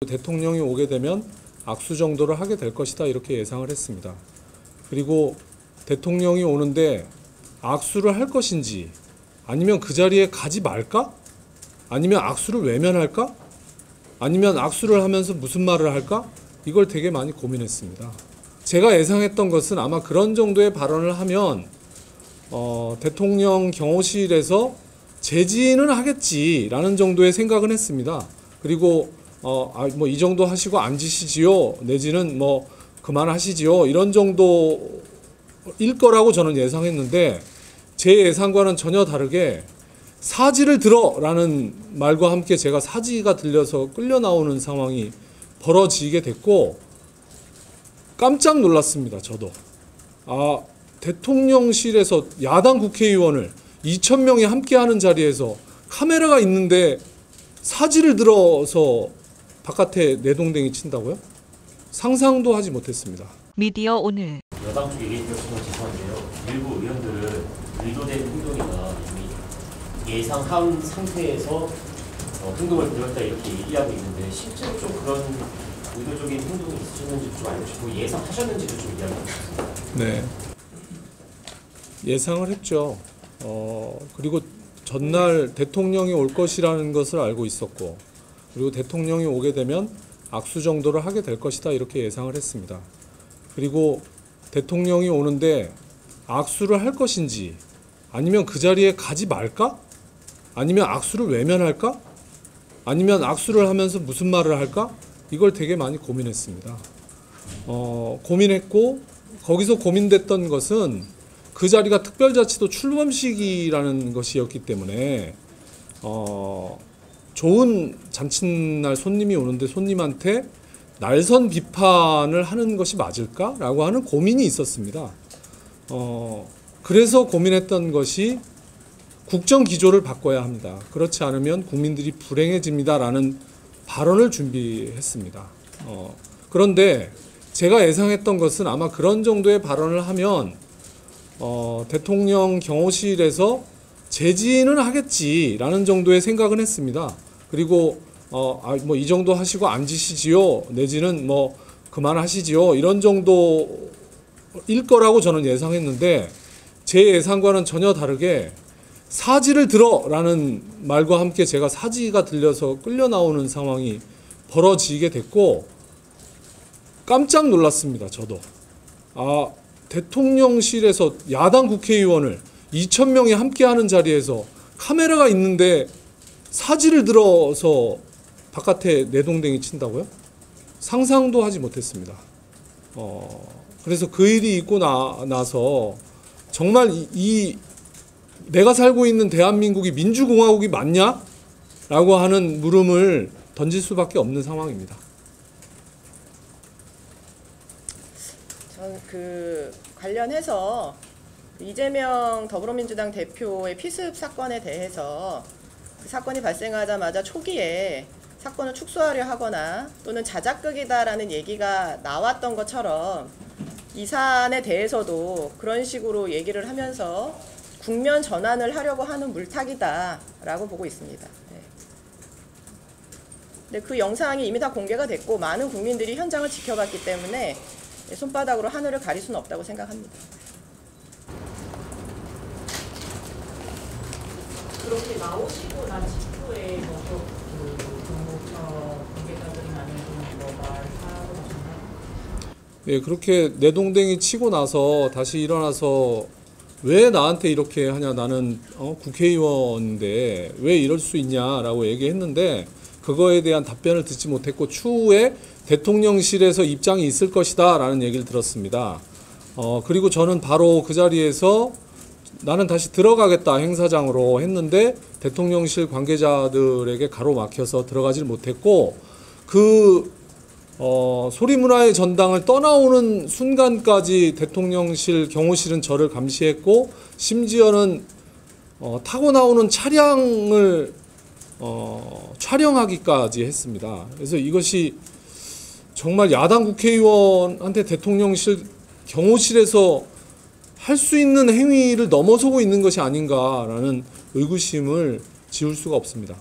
대통령이 오게 되면 악수 정도를 하게 될 것이다 이렇게 예상을 했습니다. 그리고 대통령이 오는데 악수를 할 것인지 아니면 그 자리에 가지 말까? 아니면 악수를 외면할까? 아니면 악수를 하면서 무슨 말을 할까? 이걸 되게 많이 고민했습니다. 제가 예상했던 것은 아마 그런 정도의 발언을 하면 대통령 경호실에서 제지는 하겠지라는 정도의 생각은 했습니다. 그리고 뭐 이 정도 하시고 앉으시지요, 내지는 뭐 그만하시지요, 이런 정도일 거라고 저는 예상했는데 제 예상과는 전혀 다르게 사지를 들어라는 말과 함께 제가 사지가 들려서 끌려 나오는 상황이 벌어지게 됐고 깜짝 놀랐습니다. 저도 대통령실에서 야당 국회의원을 2,000명이 함께하는 자리에서 카메라가 있는데 사지를 들어서 바깥에 내동댕이 친다고요? 상상도 하지 못했습니다. 미디어 오늘 여당 쪽 얘기 드렸지만 죄송한데요. 일부 의원들은 의도된 행동이나 이미 예상한 상태에서 행동을 보였다 이렇게 얘기하고 있는데 실제로 좀 그런 의도적인 행동이 있으셨는지 좀 알고 싶고 예상하셨는지도 좀 이야기해 주셨습니다. 네, 예상을 했죠. 그리고 전날 대통령이 올 것이라는 것을 알고 있었고 그리고 대통령이 오게 되면 악수 정도를 하게 될 것이다 이렇게 예상을 했습니다. 그리고 대통령이 오는데 악수를 할 것인지 아니면 그 자리에 가지 말까? 아니면 악수를 외면할까? 아니면 악수를 하면서 무슨 말을 할까? 이걸 되게 많이 고민했습니다. 고민했고 거기서 고민됐던 것은 그 자리가 특별자치도 출범식이라는 것이었기 때문에 좋은 잔칫날 손님이 오는데 손님한테 날선 비판을 하는 것이 맞을까라고 하는 고민이 있었습니다. 그래서 고민했던 것이 국정 기조를 바꿔야 합니다. 그렇지 않으면 국민들이 불행해집니다라는 발언을 준비했습니다. 그런데 제가 예상했던 것은 아마 그런 정도의 발언을 하면 대통령 경호실에서 제지는 하겠지라는 정도의 생각은 했습니다. 그리고 뭐 이 정도 하시고 앉으시지요, 내지는 뭐 그만하시지요, 이런 정도일 거라고 저는 예상했는데 제 예상과는 전혀 다르게 사지를 들어라는 말과 함께 제가 사지가 들려서 끌려 나오는 상황이 벌어지게 됐고 깜짝 놀랐습니다. 저도 대통령실에서 야당 국회의원을 2,000명이 함께하는 자리에서 카메라가 있는데 사지를 들어서 바깥에 내동댕이 친다고요? 상상도 하지 못했습니다. 그래서 그 일이 있고 나서 정말 내가 살고 있는 대한민국이 민주공화국이 맞냐? 라고 하는 물음을 던질 수밖에 없는 상황입니다. 전 관련해서 이재명 더불어민주당 대표의 피습 사건에 대해서 그 사건이 발생하자마자 초기에 사건을 축소하려 하거나 또는 자작극이다라는 얘기가 나왔던 것처럼 이 사안에 대해서도 그런 식으로 얘기를 하면서 국면 전환을 하려고 하는 물타기다라고 보고 있습니다. 네. 근데 그 영상이 이미 다 공개가 됐고 많은 국민들이 현장을 지켜봤기 때문에 손바닥으로 하늘을 가릴 수는 없다고 생각합니다. 그렇게 나오시고 난 직후에 경호처 관계자들이나 아니면 말하고 나셨나요? 네, 그렇게 내동댕이 치고 나서 다시 일어나서 왜 나한테 이렇게 하냐, 나는 국회의원인데 왜 이럴 수 있냐라고 얘기했는데 그거에 대한 답변을 듣지 못했고 추후에 대통령실에서 입장이 있을 것이다 라는 얘기를 들었습니다. 그리고 저는 바로 그 자리에서 나는 다시 들어가겠다 행사장으로 했는데 대통령실 관계자들에게 가로막혀서 들어가질 못했고 소리문화의 전당을 떠나오는 순간까지 대통령실 경호실은 저를 감시했고 심지어는 타고 나오는 차량을 촬영하기까지 했습니다. 그래서 이것이 정말 야당 국회의원한테 대통령실 경호실에서 할 수 있는 행위를 넘어서고 있는 것이 아닌가라는 의구심을 지울 수가 없습니다.